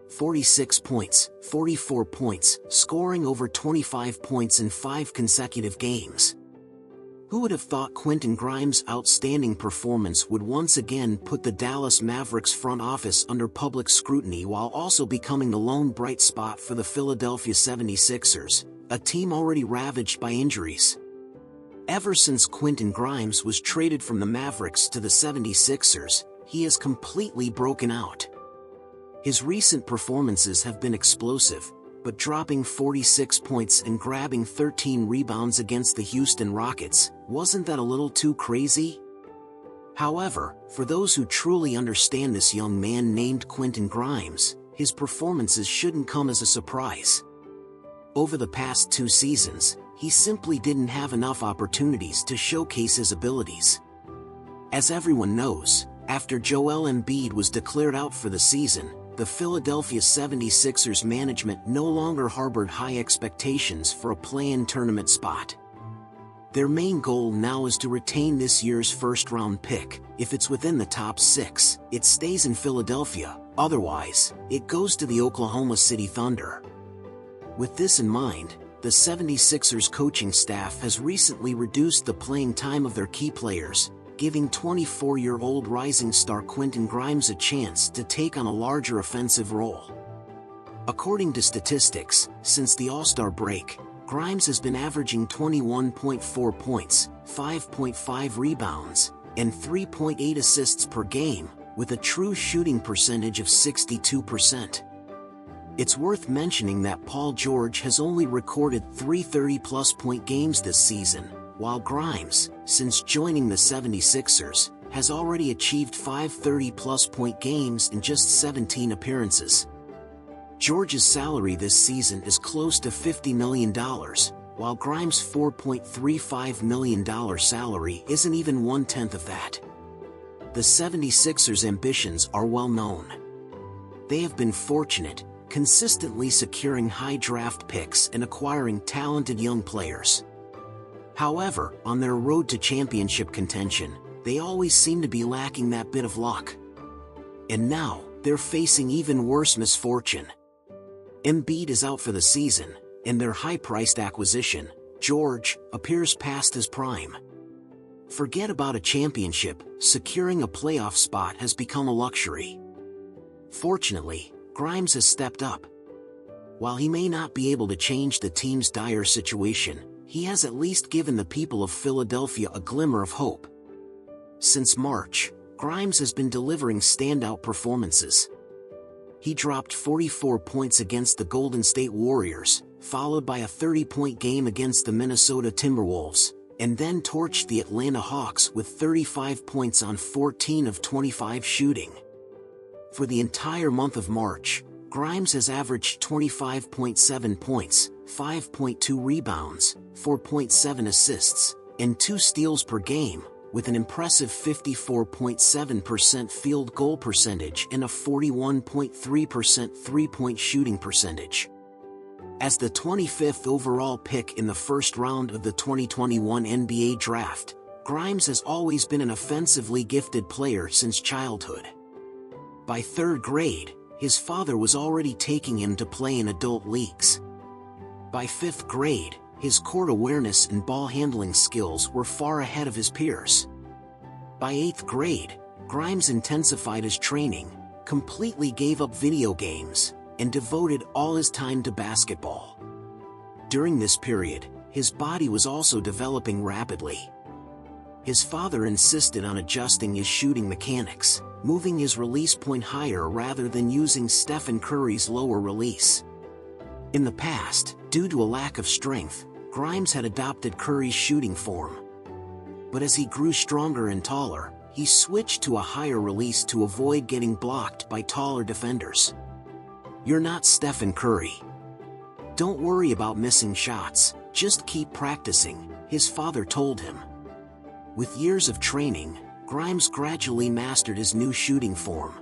46 points, 44 points, scoring over 25 points in 5 consecutive games. Who would have thought Quentin Grimes' outstanding performance would once again put the Dallas Mavericks front office under public scrutiny while also becoming the lone bright spot for the Philadelphia 76ers, a team already ravaged by injuries. Ever since Quentin Grimes was traded from the Mavericks to the 76ers, he has completely broken out. His recent performances have been explosive, but dropping 46 points and grabbing 13 rebounds against the Houston Rockets, wasn't that a little too crazy? However, for those who truly understand this young man named Quentin Grimes, his performances shouldn't come as a surprise. Over the past 2 seasons, he simply didn't have enough opportunities to showcase his abilities. As everyone knows, after Joel Embiid was declared out for the season, the Philadelphia 76ers management no longer harbored high expectations for a play-in tournament spot. Their main goal now is to retain this year's first-round pick. If it's within the top 6, it stays in Philadelphia, otherwise, it goes to the Oklahoma City Thunder. With this in mind, the 76ers coaching staff has recently reduced the playing time of their key players, giving 24-year-old rising star Quentin Grimes a chance to take on a larger offensive role. According to statistics, since the All-Star break, Grimes has been averaging 21.4 points, 5.5 rebounds, and 3.8 assists per game, with a true shooting percentage of 62%. It's worth mentioning that Paul George has only recorded 3 30-plus point games this season, while Grimes, since joining the 76ers, has already achieved 5 30-plus point games in just 17 appearances. George's salary this season is close to $50 million, while Grimes' $4.35 million salary isn't even 1/10 of that. The 76ers' ambitions are well known. They have been fortunate, consistently securing high draft picks and acquiring talented young players. However, on their road to championship contention, they always seem to be lacking that bit of luck. And now, they're facing even worse misfortune. Embiid is out for the season, and their high-priced acquisition, George, appears past his prime. Forget about a championship, securing a playoff spot has become a luxury. Fortunately, Grimes has stepped up. While he may not be able to change the team's dire situation, he has at least given the people of Philadelphia a glimmer of hope. Since March, Grimes has been delivering standout performances. He dropped 44 points against the Golden State Warriors, followed by a 30-point game against the Minnesota Timberwolves, and then torched the Atlanta Hawks with 35 points on 14 of 25 shooting. For the entire month of March, Grimes has averaged 25.7 points, 5.2 rebounds, 4.7 assists, and 2 steals per game, with an impressive 54.7% field goal percentage and a 41.3% three-point shooting percentage. As the 25th overall pick in the first round of the 2021 NBA Draft, Grimes has always been an offensively gifted player since childhood. By 3rd grade, his father was already taking him to play in adult leagues. By 5th grade, his court awareness and ball handling skills were far ahead of his peers. By 8th grade, Grimes intensified his training, completely gave up video games, and devoted all his time to basketball. During this period, his body was also developing rapidly. His father insisted on adjusting his shooting mechanics, moving his release point higher rather than using Stephen Curry's lower release. In the past, due to a lack of strength, Grimes had adopted Curry's shooting form. But as he grew stronger and taller, he switched to a higher release to avoid getting blocked by taller defenders. "You're not Stephen Curry. Don't worry about missing shots, just keep practicing," his father told him. With years of training, Grimes gradually mastered his new shooting form.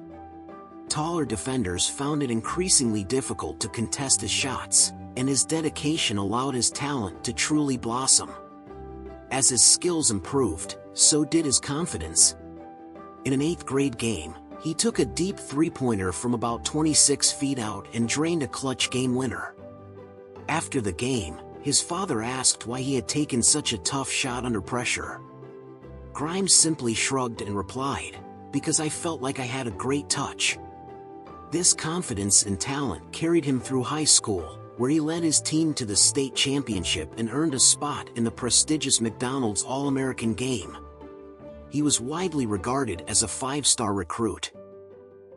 Taller defenders found it increasingly difficult to contest his shots, and his dedication allowed his talent to truly blossom. As his skills improved, so did his confidence. In an 8th grade game, He took a deep three-pointer from about 26 feet out and drained a clutch game winner. After the game, his father asked why he had taken such a tough shot under pressure. Grimes simply shrugged and replied, "Because I felt like I had a great touch." This confidence and talent carried him through high school, where he led his team to the state championship and earned a spot in the prestigious McDonald's All-American game. He was widely regarded as a five-star recruit.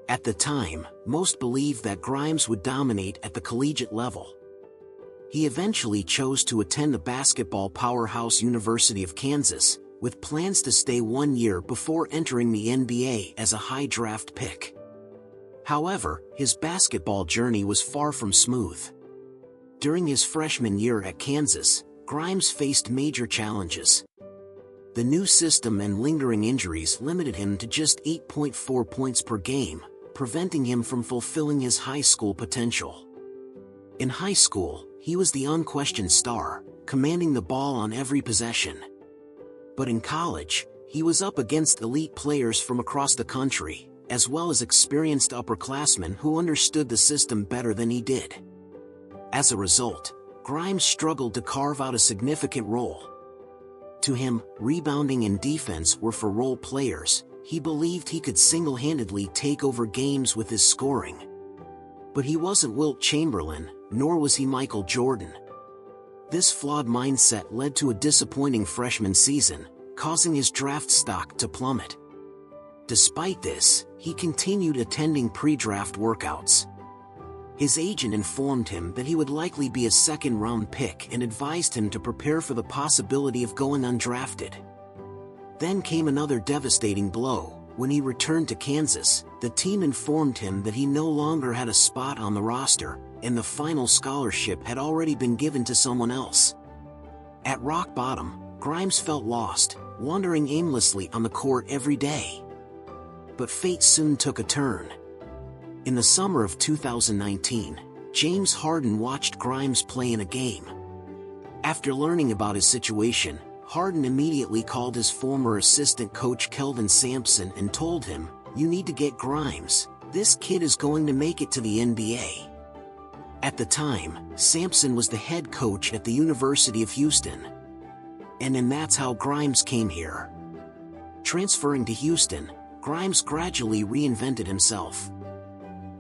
At the time, most believed that Grimes would dominate at the collegiate level. He eventually chose to attend the basketball powerhouse University of Kansas, with plans to stay 1 year before entering the NBA as a high draft pick. However, his basketball journey was far from smooth. During his freshman year at Kansas, Grimes faced major challenges. The new system and lingering injuries limited him to just 8.4 points per game, preventing him from fulfilling his high school potential. In high school, he was the unquestioned star, commanding the ball on every possession. But in college, he was up against elite players from across the country, as well as experienced upperclassmen who understood the system better than he did. As a result, Grimes struggled to carve out a significant role. To him, rebounding and defense were for role players. He believed he could single-handedly take over games with his scoring. But he wasn't Wilt Chamberlain, nor was he Michael Jordan. This flawed mindset led to a disappointing freshman season, causing his draft stock to plummet. Despite this, he continued attending pre-draft workouts. His agent informed him that he would likely be a second-round pick and advised him to prepare for the possibility of going undrafted. Then came another devastating blow. When he returned to Kansas, the team informed him that he no longer had a spot on the roster, and the final scholarship had already been given to someone else. At rock bottom, Grimes felt lost, wandering aimlessly on the court every day. But fate soon took a turn. In the summer of 2019, James Harden watched Grimes play in a game. After learning about his situation, Harden immediately called his former assistant coach Keldon Sampson and told him, "You need to get Grimes. This kid is going to make it to the NBA." At the time, Sampson was the head coach at the University of Houston. And that's how Grimes came here. Transferring to Houston, Grimes gradually reinvented himself.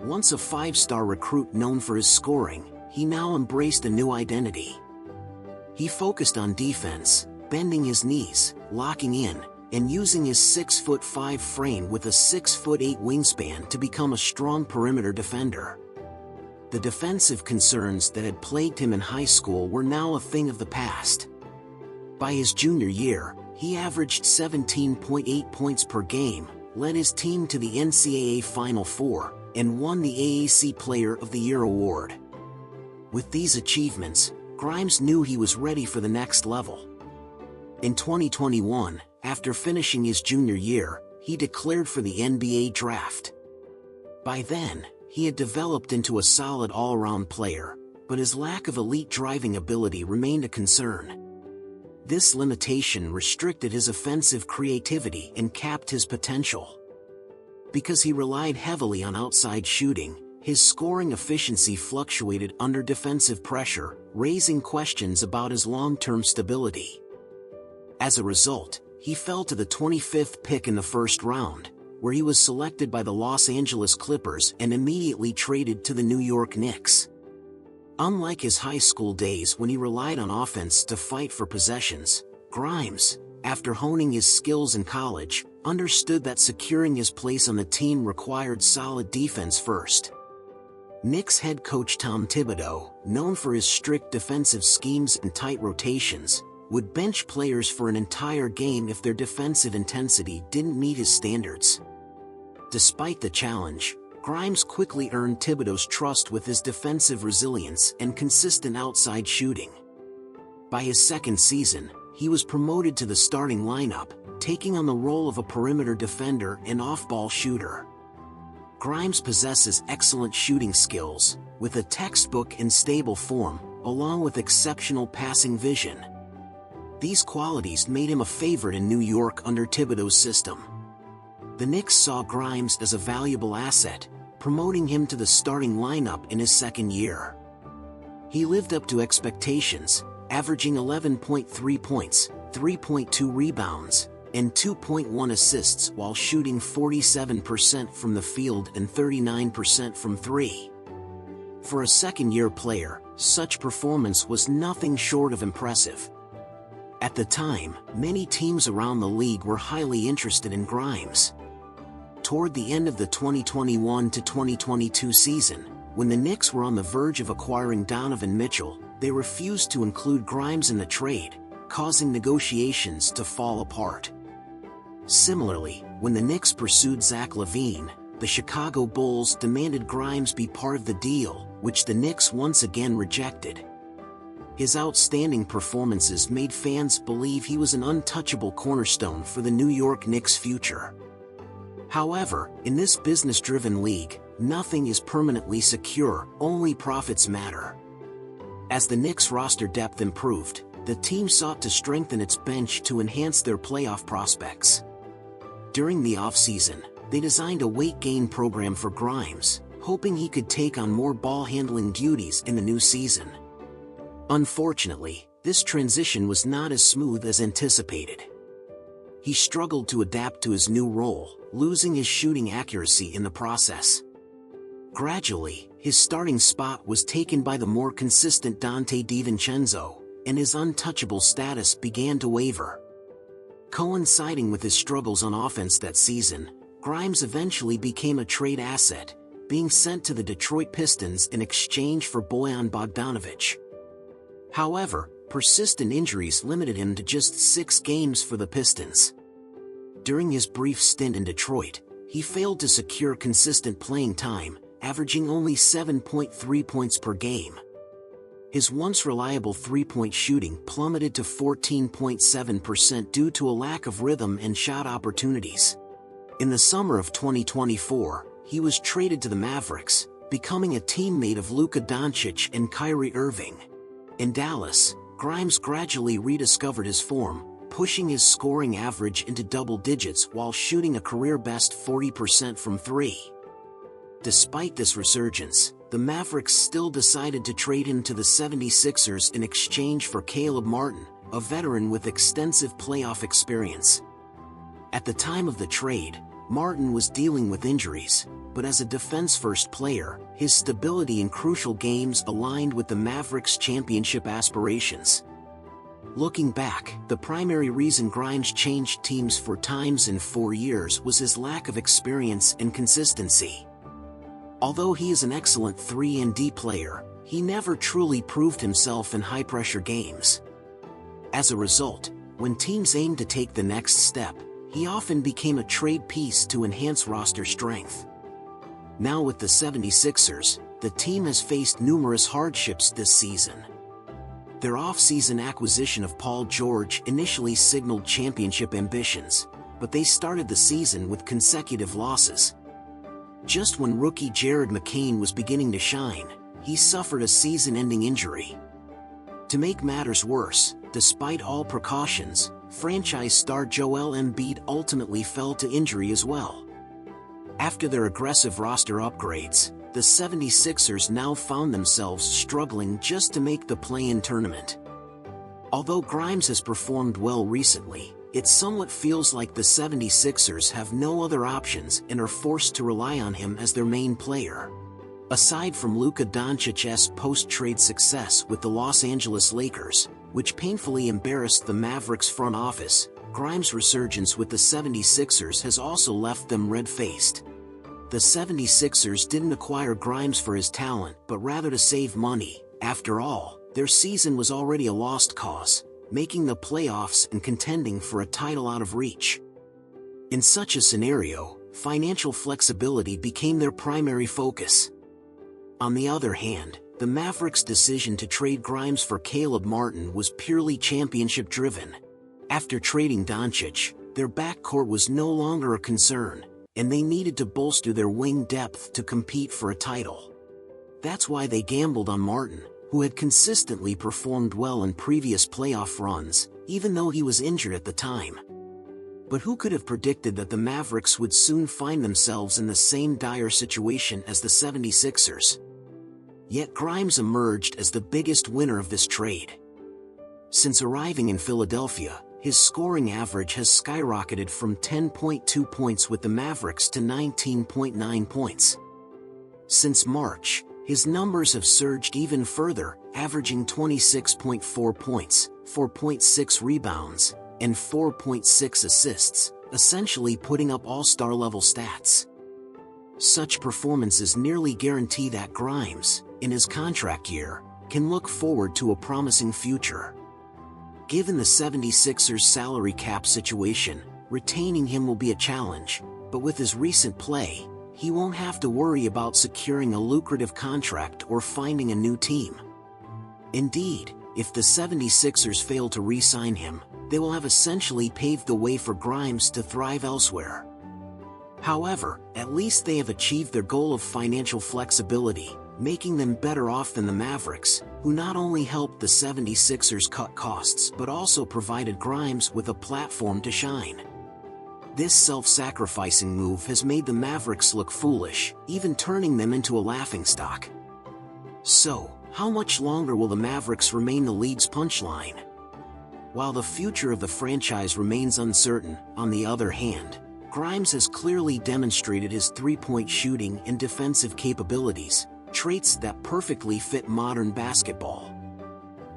Once a five-star recruit known for his scoring, he now embraced a new identity. He focused on defense, bending his knees, locking in, and using his 6'5" frame with a 6'8" wingspan to become a strong perimeter defender. The defensive concerns that had plagued him in high school were now a thing of the past. By his junior year, he averaged 17.8 points per game, led his team to the NCAA Final Four, and won the AAC Player of the Year award. With these achievements, Grimes knew he was ready for the next level. In 2021, after finishing his junior year, he declared for the NBA draft. By then, he had developed into a solid all-around player, but his lack of elite driving ability remained a concern. This limitation restricted his offensive creativity and capped his potential. Because he relied heavily on outside shooting, his scoring efficiency fluctuated under defensive pressure, raising questions about his long-term stability. As a result, he fell to the 25th pick in the first round, where he was selected by the Los Angeles Clippers and immediately traded to the New York Knicks. Unlike his high school days when he relied on offense to fight for possessions, Grimes, after honing his skills in college, understood that securing his place on the team required solid defense first. Knicks head coach Tom Thibodeau, known for his strict defensive schemes and tight rotations, would bench players for an entire game if their defensive intensity didn't meet his standards. Despite the challenge, Grimes quickly earned Thibodeau's trust with his defensive resilience and consistent outside shooting. By his second season, he was promoted to the starting lineup, taking on the role of a perimeter defender and off-ball shooter. Grimes possesses excellent shooting skills, with a textbook and stable form, along with exceptional passing vision. These qualities made him a favorite in New York under Thibodeau's system. The Knicks saw Grimes as a valuable asset, promoting him to the starting lineup in his second year. He lived up to expectations, averaging 11.3 points, 3.2 rebounds, and 2.1 assists while shooting 47% from the field and 39% from three. For a second-year player, such performance was nothing short of impressive. At the time, many teams around the league were highly interested in Grimes. Toward the end of the 2021 to 2022 season, when the Knicks were on the verge of acquiring Donovan Mitchell, they refused to include Grimes in the trade, causing negotiations to fall apart. Similarly, when the Knicks pursued Zach LaVine, the Chicago Bulls demanded Grimes be part of the deal, which the Knicks once again rejected. His outstanding performances made fans believe he was an untouchable cornerstone for the New York Knicks' future. However, in this business-driven league, nothing is permanently secure, only profits matter. As the Knicks' roster depth improved, the team sought to strengthen its bench to enhance their playoff prospects. During the offseason, they designed a weight gain program for Grimes, hoping he could take on more ball-handling duties in the new season. Unfortunately, this transition was not as smooth as anticipated. He struggled to adapt to his new role, losing his shooting accuracy in the process. Gradually, his starting spot was taken by the more consistent Donte DiVincenzo, and his untouchable status began to waver. Coinciding with his struggles on offense that season, Grimes eventually became a trade asset, being sent to the Detroit Pistons in exchange for Bojan Bogdanović. However, persistent injuries limited him to just 6 games for the Pistons. During his brief stint in Detroit, he failed to secure consistent playing time, averaging only 7.3 points per game. His once reliable three-point shooting plummeted to 14.7% due to a lack of rhythm and shot opportunities. In the summer of 2024, he was traded to the Mavericks, becoming a teammate of Luka Doncic and Kyrie Irving. In Dallas, Grimes gradually rediscovered his form, pushing his scoring average into double digits while shooting a career-best 40% from three. Despite this resurgence, the Mavericks still decided to trade him to the 76ers in exchange for Caleb Martin, a veteran with extensive playoff experience. At the time of the trade, Martin was dealing with injuries, but as a defense-first player, his stability in crucial games aligned with the Mavericks' championship aspirations. Looking back, the primary reason Grimes changed teams 4 times in 4 years was his lack of experience and consistency. Although he is an excellent 3-and-D player, he never truly proved himself in high-pressure games. As a result, when teams aimed to take the next step, he often became a trade piece to enhance roster strength. Now with the 76ers, the team has faced numerous hardships this season. Their off-season acquisition of Paul George initially signaled championship ambitions, but they started the season with consecutive losses. Just when rookie Jared McCain was beginning to shine, he suffered a season-ending injury. To make matters worse, despite all precautions, franchise star Joel Embiid ultimately fell to injury as well. After their aggressive roster upgrades, the 76ers now found themselves struggling just to make the play-in tournament. Although Grimes has performed well recently, it somewhat feels like the 76ers have no other options and are forced to rely on him as their main player. Aside from Luka Doncic's post-trade success with the Los Angeles Lakers, which painfully embarrassed the Mavericks front office, Grimes' resurgence with the 76ers has also left them red-faced. The 76ers didn't acquire Grimes for his talent but rather to save money. After all, their season was already a lost cause, making the playoffs and contending for a title out of reach. In such a scenario, financial flexibility became their primary focus. On the other hand, the Mavericks' decision to trade Grimes for Caleb Martin was purely championship-driven. After trading Doncic, their backcourt was no longer a concern, and they needed to bolster their wing depth to compete for a title. That's why they gambled on Martin, who had consistently performed well in previous playoff runs, even though he was injured at the time. But who could have predicted that the Mavericks would soon find themselves in the same dire situation as the 76ers? Yet Grimes emerged as the biggest winner of this trade. Since arriving in Philadelphia, his scoring average has skyrocketed from 10.2 points with the Mavericks to 19.9 points. Since March, his numbers have surged even further, averaging 26.4 points, 4.6 rebounds, and 4.6 assists, essentially putting up all-star level stats. Such performances nearly guarantee that Grimes, in his contract year, can look forward to a promising future. Given the 76ers' salary cap situation, retaining him will be a challenge, but with his recent play, he won't have to worry about securing a lucrative contract or finding a new team. Indeed, if the 76ers fail to re-sign him, they will have essentially paved the way for Grimes to thrive elsewhere. However, at least they have achieved their goal of financial flexibility, making them better off than the Mavericks, who not only helped the 76ers cut costs but also provided Grimes with a platform to shine. This self-sacrificing move has made the Mavericks look foolish, even turning them into a laughingstock. So, how much longer will the Mavericks remain the league's punchline? While the future of the franchise remains uncertain, on the other hand, Grimes has clearly demonstrated his three-point shooting and defensive capabilities, traits that perfectly fit modern basketball.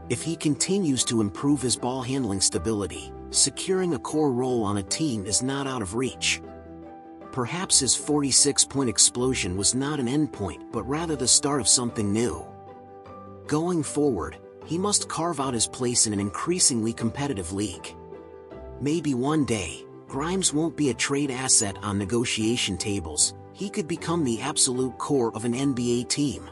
If he continues to improve his ball-handling stability, securing a core role on a team is not out of reach. Perhaps his 46-point explosion was not an endpoint but rather the start of something new. Going forward, he must carve out his place in an increasingly competitive league. Maybe one day, Grimes won't be a trade asset on negotiation tables, he could become the absolute core of an NBA team.